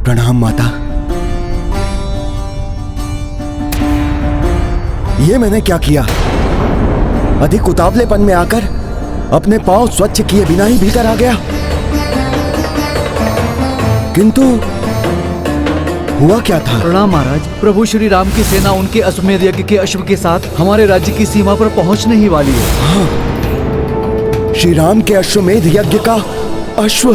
I: प्रणाम माता। ये मैंने क्या किया? अधिक उतावलेपन में आकर अपने पांव स्वच्छ किए बिना ही भीतर आ गया। किंतु हुआ क्या था?
J: प्रणाम महाराज। प्रभु श्री राम की सेना उनके अश्वमेध यज्ञ के अश्व के साथ हमारे राज्य की सीमा पर पहुंचने ही वाली है।
I: हाँ, श्री राम के अश्वमेध यज्ञ का अश्व।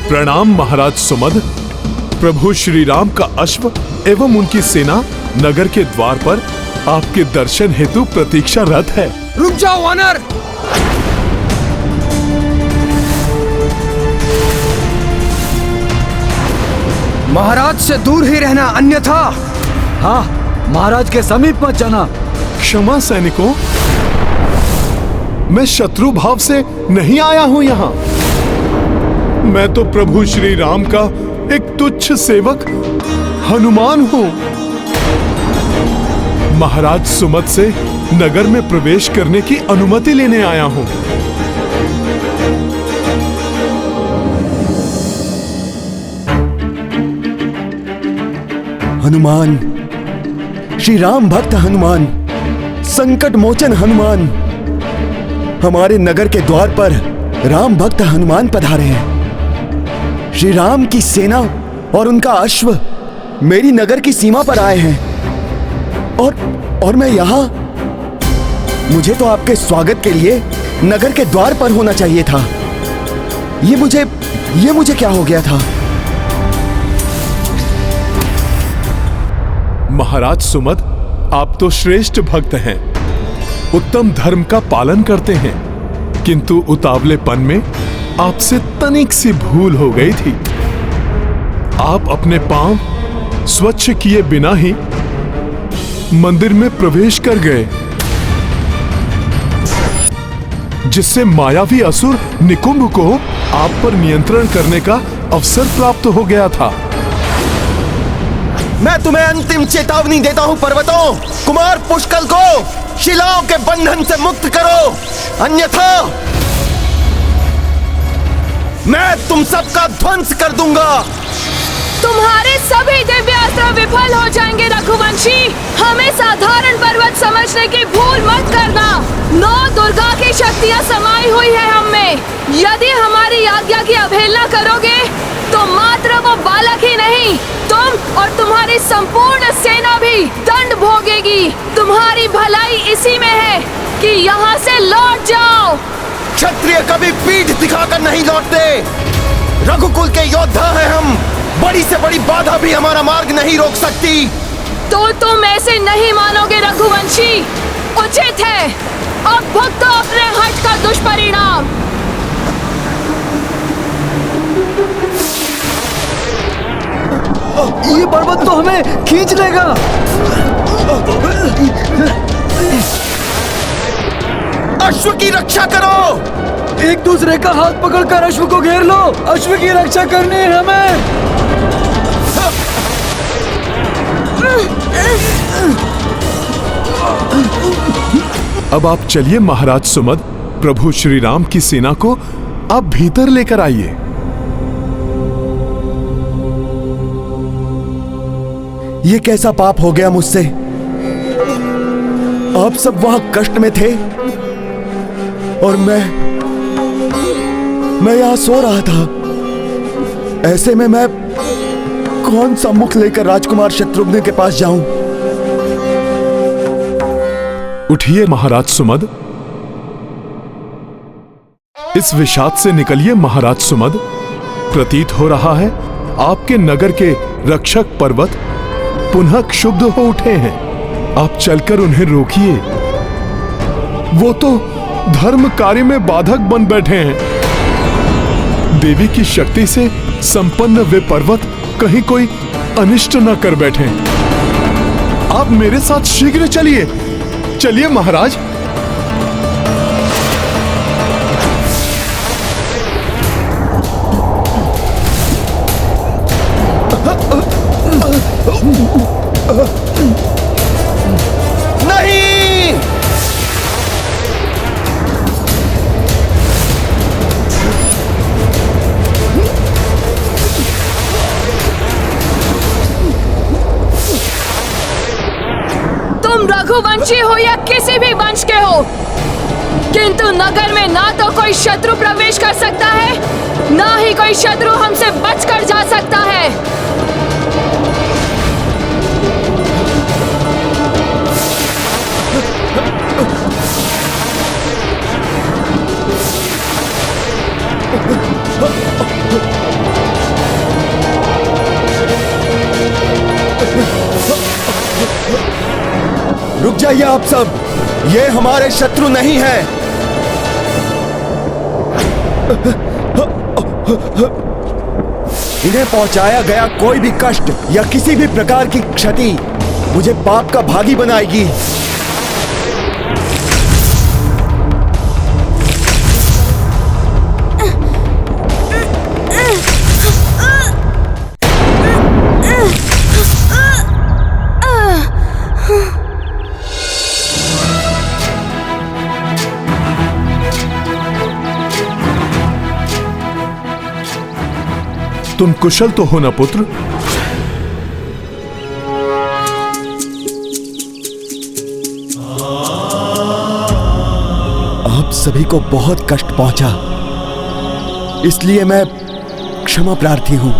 A: प्रणाम महाराज सुमद। प्रभु श्री राम का अश्व एवं उनकी सेना नगर के द्वार पर आपके दर्शन हेतु प्रतीक्षारत है।
O: रुक जाओ वानर। महाराज से दूर ही रहना, अन्यथा।
J: हाँ, महाराज के समीप मत जाना।
A: क्षमा सैनिकों, मैं शत्रु भाव से नहीं आया हूं यहाँ। मैं तो प्रभु श्री राम का एक तुच्छ सेवक हनुमान हूं। महाराज सुमत से नगर में प्रवेश करने की अनुमति लेने आया हूं।
I: हनुमान, श्री राम भक्त हनुमान, संकट मोचन हनुमान, हमारे नगर के द्वार पर राम भक्त हनुमान पधारे हैं। श्री राम की सेना और उनका अश्व मेरी नगर की सीमा पर आए हैं और मैं यहाँ। मुझे तो आपके स्वागत के लिए नगर के द्वार पर होना चाहिए था। ये मुझे क्या हो गया था?
A: महाराज सुमद, आप तो श्रेष्ठ भक्त हैं, उत्तम धर्म का पालन करते हैं, किंतु उतावलेपन में आपसे तनिक सी भूल हो गई थी। आप अपने पांव स्वच्छ किए बिना ही मंदिर में प्रवेश कर गए, जिससे मायावी असुर निकुंभ को आप पर नियंत्रण करने का अवसर प्राप्त हो गया था।
I: मैं तुम्हें अंतिम चेतावनी देता हूं पर्वतों, कुमार पुष्कल को शिलाओं के बंधन से मुक्त करो, अन्यथा मैं तुम सबका ध्वंस कर दूंगा।
H: तुम्हारे सभी दिव्यास्त्र विफल हो जाएंगे रघुवंशी। हमें साधारण पर्वत समझने की भूल मत करना। 9 दुर्गा की शक्तियां समाई हुई है हम में। यदि हमारी आज्ञा की अवहेलना करोगे तो मात्र वो बालक ही नहीं, तुम और तुम्हारी संपूर्ण सेना भी दंड भोगेगी। तुम्हारी भलाई इसी में है कि यहाँ से लौट जाओ।
I: क्षत्रिय कभी पीठ दिखाकर नहीं लौटते। रघुकुल के योद्धा हैं हम, बड़ी से बड़ी बाधा भी हमारा मार्ग नहीं रोक सकती।
H: तो तुम ऐसे नहीं मानोगे रघुवंशी। उचित है, अब भुगतो अपने हठ का दुष्परिणाम।
J: ये पर्वत तो हमें खींच लेगा।
I: अश्व की रक्षा करो।
J: एक दूसरे का हाथ पकड़कर अश्व को घेर लो। अश्व की रक्षा करनी है हमें।
A: अब आप चलिए महाराज सुमद, प्रभु श्री राम की सेना को आप भीतर लेकर आइए।
I: ये कैसा पाप हो गया मुझसे? आप सब वहां कष्ट में थे और मैं यहां सो रहा था। ऐसे में मैं कौन सा मुख लेकर राजकुमार शत्रुघ्न के पास जाऊं?
A: उठिए महाराज सुमद, इस विषाद से निकलिए महाराज सुमद। प्रतीत हो रहा है आपके नगर के रक्षक पर्वत पुनः क्षुब्ध हो उठे हैं। आप चलकर उन्हें रोकिए। वो तो धर्म कार्य में बाधक बन बैठे हैं। देवी की शक्ति से संपन्न वे पर्वत कहीं कोई अनिष्ट न कर बैठे। आप मेरे साथ शीघ्र चलिए। चलिए महाराज।
I: नहीं!
H: तुम रघुवंशी हो या किसी भी वंश के हो, किंतु नगर में ना तो कोई शत्रु प्रवेश कर सकता है, ना ही कोई शत्रु हमसे बचकर जा सकता है।
I: रुक जाइए आप सब, ये हमारे शत्रु नहीं हैं। इन्हें पहुंचाया गया कोई भी कष्ट या किसी भी प्रकार की क्षति मुझे पाप का भागी बनाएगी।
A: तुम कुशल तो हो ना पुत्र?
I: आप सभी को बहुत कष्ट पहुंचा, इसलिए मैं क्षमा प्रार्थी हूं।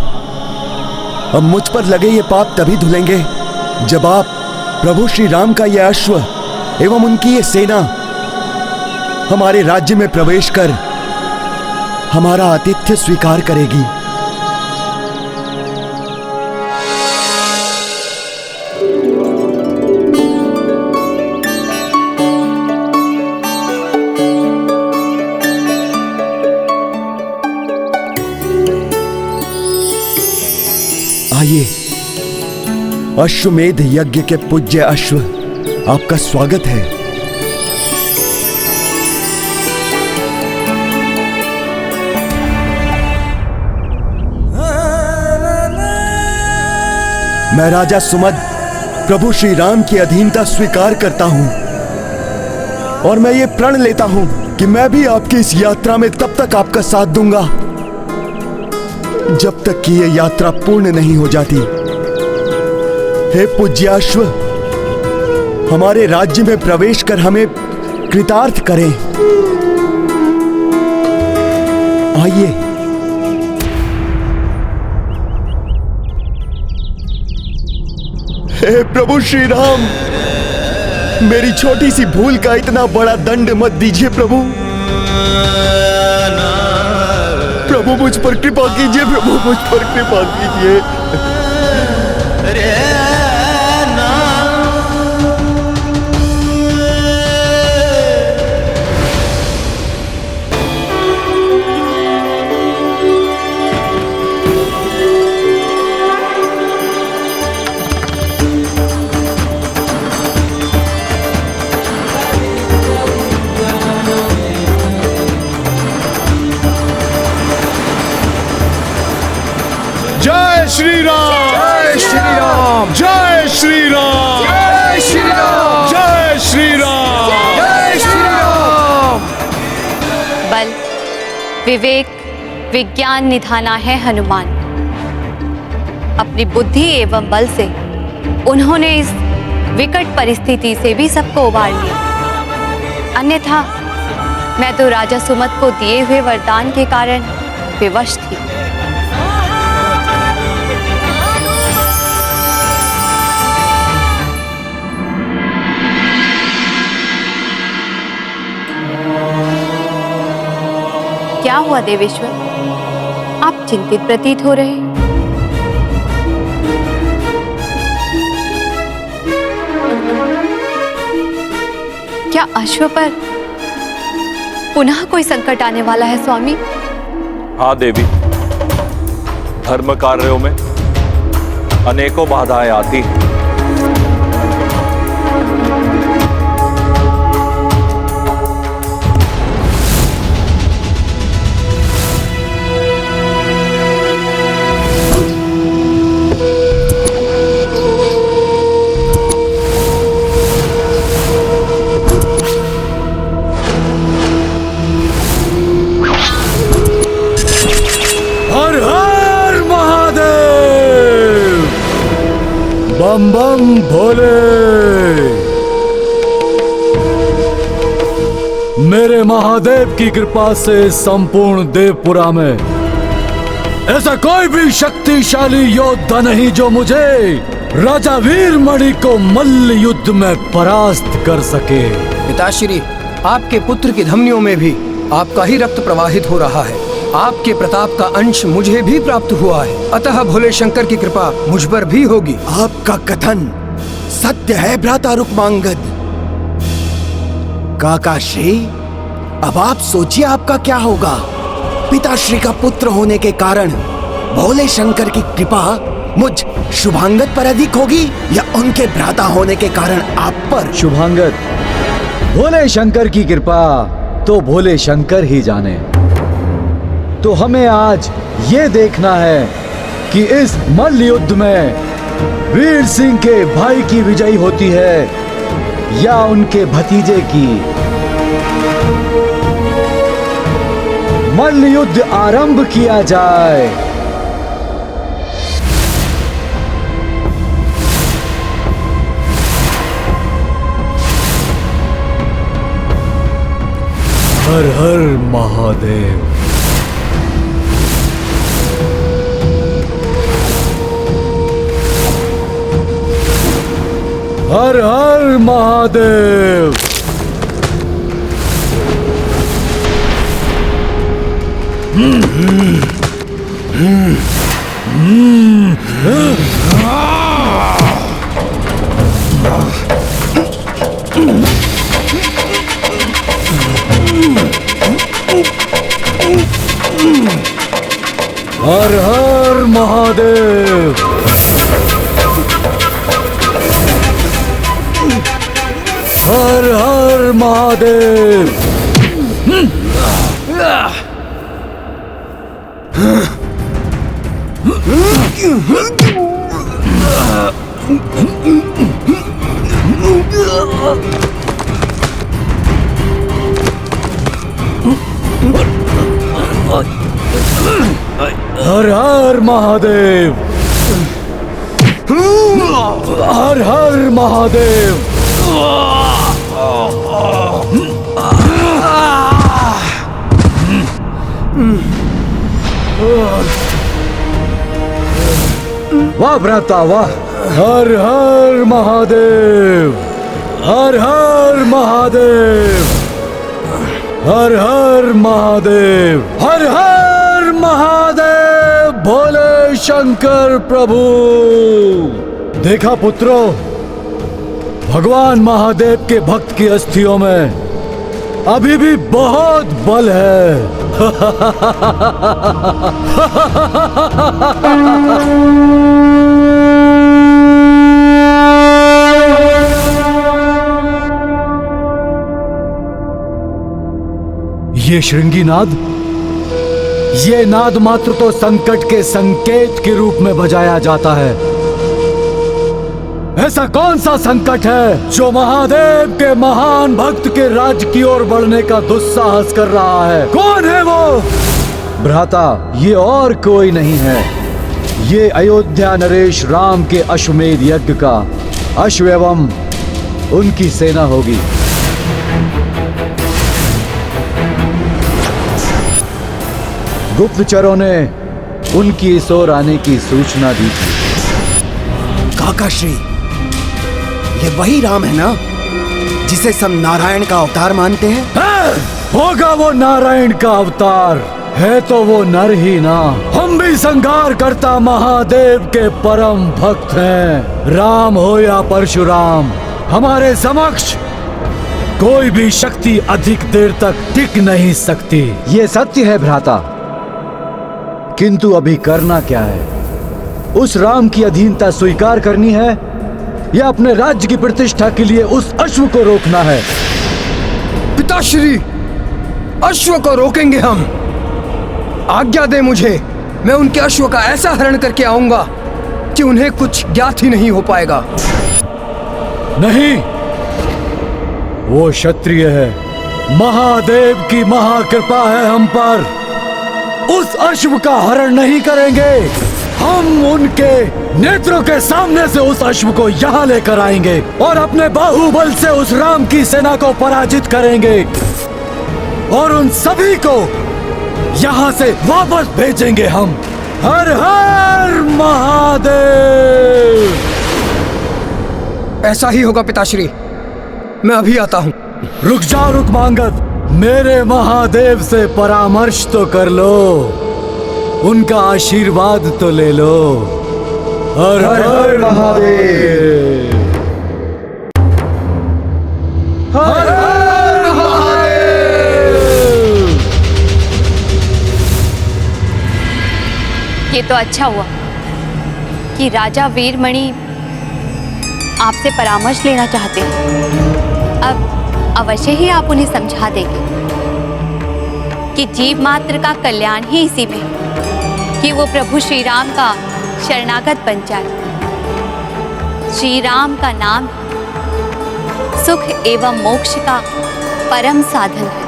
I: अब मुझ पर लगे ये पाप तभी धुलेंगे जब आप प्रभु श्री राम का यह अश्व एवं उनकी ये सेना हमारे राज्य में प्रवेश कर हमारा आतिथ्य स्वीकार करेगी। आइए, अश्वमेध यज्ञ के पूज्य अश्व, आपका स्वागत है। मैं राजा सुमद प्रभु श्री राम की अधीनता स्वीकार करता हूं और मैं ये प्रण लेता हूं कि मैं भी आपकी इस यात्रा में तब तक आपका साथ दूंगा जब तक कि यह यात्रा पूर्ण नहीं हो जाती। हे पूज्याश्व, हमारे राज्य में प्रवेश कर हमें कृतार्थ करें। आइए। हे प्रभु श्री राम, मेरी छोटी सी भूल का इतना बड़ा दंड मत दीजिए प्रभु। प्रभु मुझ पर कृपा कीजिए, प्रभु मुझ पर कृपा कीजिए।
A: जय श्री राम,
O: जय श्री राम,
A: जय श्री राम,
O: जय श्री राम,
A: जय श्री राम,
O: जय श्री राम।
B: बल, विवेक, विज्ञान निधाना है हनुमान। अपनी बुद्धि एवं बल से उन्होंने इस विकट परिस्थिति से भी सबको उबार लिया। अन्यथा मैं तो राजा सुमत को दिए हुए वरदान के कारण विवश थी। क्या हुआ देवेश्वर, आप चिंतित प्रतीत हो रहे? क्या अश्व पर पुनः कोई संकट आने वाला है स्वामी?
C: हाँ देवी, धर्म कार्यों में अनेकों बाधाएं आती हैं।
J: बम बम भोले। मेरे महादेव की कृपा से संपूर्ण देवपुरा में ऐसा कोई भी शक्तिशाली योद्धा नहीं जो मुझे राजा वीरमणि को मल्ल युद्ध में परास्त कर सके।
O: पिताश्री, आपके पुत्र की धमनियों में भी आपका ही रक्त प्रवाहित हो रहा है। आपके प्रताप का अंश मुझे भी प्राप्त हुआ है, अतः भोले शंकर की कृपा मुझ पर भी होगी।
I: आपका कथन सत्य है भ्राता रुक्मांगद। काकाश्री, अब आप सोचिए आपका क्या होगा। पिताश्री का पुत्र होने के कारण भोले शंकर की कृपा मुझ शुभांगद पर अधिक होगी या उनके भ्राता होने के कारण आप पर?
J: शुभांगद, भोले शंकर की कृपा तो भोले शंकर ही जाने। तो हमें आज ये देखना है कि इस मल्ल युद्ध में वीर सिंह के भाई की विजयी होती है या उनके भतीजे की। मल्ल युद्ध आरंभ किया जाए। हर हर महादेव। हर हर महादेव। हर हर महादेव। हर हर महादेव। हर हर महादेव। हर हर महादेव। वाह भ्राता वाह। हर हर महादेव। हर हर महादेव। हर हर महादेव। हर हर महादेव। भोले शंकर प्रभु। देखा पुत्रों, भगवान महादेव के भक्त की अस्थियों में अभी भी बहुत बल है। ये श्रृंगी नाद, ये नाद मात्र तो संकट के संकेत के रूप में बजाया जाता है। ऐसा कौन सा संकट है जो महादेव के महान भक्त के राज्य की ओर बढ़ने का दुस्साहस कर रहा है? कौन है वो? भ्राता, ये और कोई नहीं है, ये अयोध्या नरेश राम के अश्वमेध यज्ञ का अश्व एवं उनकी सेना होगी। गुप्तचरों ने उनकी इस ओर आने की सूचना दी थी।
I: काकाश्री, ये वही राम है ना जिसे सब नारायण का अवतार मानते हैं?
J: होगा वो नारायण का अवतार, है तो वो नर ही ना। हम भी संहार करता महादेव के परम भक्त हैं। राम हो या परशुराम, हमारे समक्ष कोई भी शक्ति अधिक देर तक टिक नहीं सकती। ये सत्य है भ्राता, किंतु अभी करना क्या है? उस राम की अधीनता स्वीकार करनी है या अपने राज्य की प्रतिष्ठा के लिए उस अश्व को रोकना है?
O: पिताश्री, अश्व को रोकेंगे हम। आज्ञा दे मुझे, मैं उनके अश्व का ऐसा हरण करके आऊंगा कि उन्हें कुछ ज्ञात ही नहीं हो पाएगा।
J: नहीं, वो क्षत्रिय है, महादेव की महाकृपा है हम पर। उस अश्व का हरण नहीं करेंगे, हम उनके नेत्रों के सामने से उस अश्व को यहाँ लेकर आएंगे और अपने बाहुबल से उस राम की सेना को पराजित करेंगे और उन सभी को यहाँ से वापस भेजेंगे हम। हर हर महादेव।
O: ऐसा ही होगा पिताश्री, मैं अभी आता हूँ।
J: रुक जा रुक्मांगद, मेरे महादेव से परामर्श तो कर लो, उनका आशीर्वाद तो ले लो। हर हर महादेव। हर हर महादेव।
B: ये तो अच्छा हुआ कि राजा वीरमणि आपसे परामर्श लेना चाहते हैं। अब अवश्य ही आप उन्हें समझा देंगे कि जीव मात्र का कल्याण ही इसी में है कि वो प्रभु श्री राम का शरणागत बन जाए। श्री राम का नाम सुख एवं मोक्ष का परम साधन है।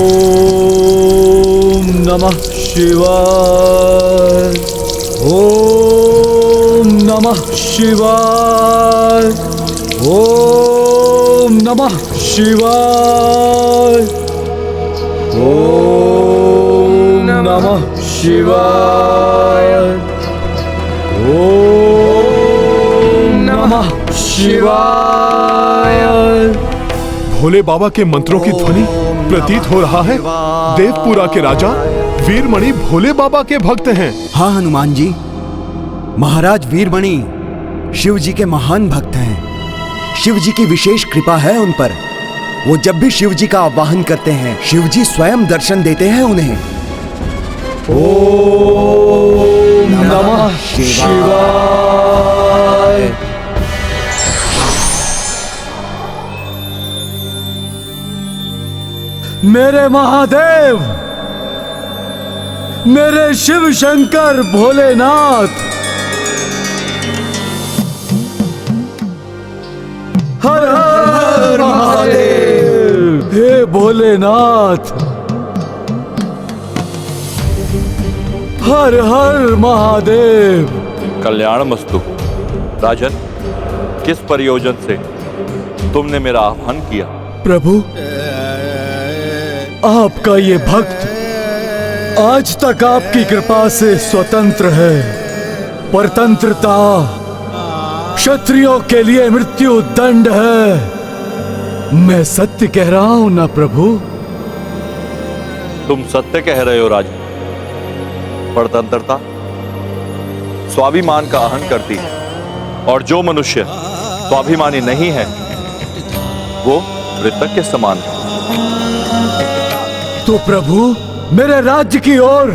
J: ओम नमः शिवाय। ओम नमः शिवाय। ओम नमः शिवाय। ओम नमः शिवाय। ओम नमः शिवाय।
A: भोले बाबा के मंत्रों की ध्वनि प्रतीत हो रहा है देवपुरा के राजा वीरमणि भोले बाबा के भक्त हैं।
I: हाँ हनुमान जी, महाराज वीरमणि शिव जी के महान भक्त हैं। शिव जी की विशेष कृपा है उन पर। वो जब भी शिव जी का आवाहन करते हैं, शिव जी स्वयं दर्शन देते हैं उन्हें।
J: ओम नमः शिवाय। मेरे महादेव, मेरे शिव शंकर भोलेनाथ, हर हर महादेव। हे भोलेनाथ, हर हर महादेव।
C: कल्याणमस्तु। राजन, किस प्रयोजन से तुमने मेरा आह्वान किया?
J: प्रभु, आपका ये भक्त आज तक आपकी कृपा से स्वतंत्र है। परतंत्रता क्षत्रियों के लिए मृत्यु दंड है। मैं सत्य कह रहा हूं ना प्रभु?
C: तुम सत्य कह रहे हो राजन। परतंत्रता स्वाभिमान का आहन करती है, और जो मनुष्य स्वाभिमानी नहीं है वो मृतक के समान है।
J: तो प्रभु, मेरे राज्य की ओर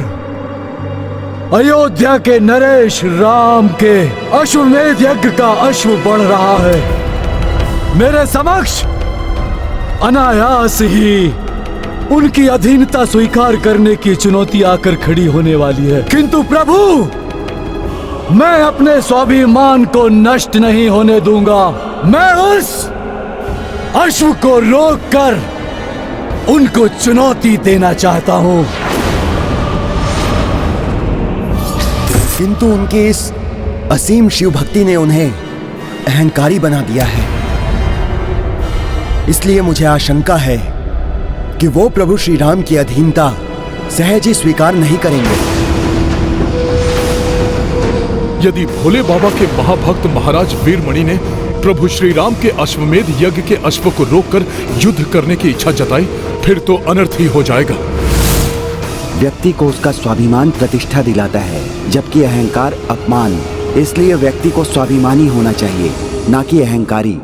J: अयोध्या के नरेश राम के अश्वमेध यज्ञ का अश्व बढ़ रहा है। मेरे समक्ष अनायास ही उनकी अधीनता स्वीकार करने की चुनौती आकर खड़ी होने वाली है। किंतु प्रभु, मैं अपने स्वाभिमान को नष्ट नहीं होने दूंगा। मैं उस अश्व को रोककर उनको चुनौती देना चाहता हूं।
I: किंतु उनकी इस असीम शिव भक्ति ने उन्हें अहंकारी बना दिया है। इसलिए मुझे आशंका है कि वो प्रभु श्री राम की अधीनता सहज ही स्वीकार नहीं करेंगे।
A: यदि भोले बाबा के महाभक्त महाराज वीरमणि ने प्रभु श्री राम के अश्वमेध यज्ञ के अश्व को रोककर युद्ध करने की इच्छा जताई, फिर तो अनर्थ ही हो जाएगा।
I: व्यक्ति को उसका स्वाभिमान प्रतिष्ठा दिलाता है, जबकि अहंकार अपमान। इसलिए व्यक्ति को स्वाभिमानी होना चाहिए, ना कि अहंकारी।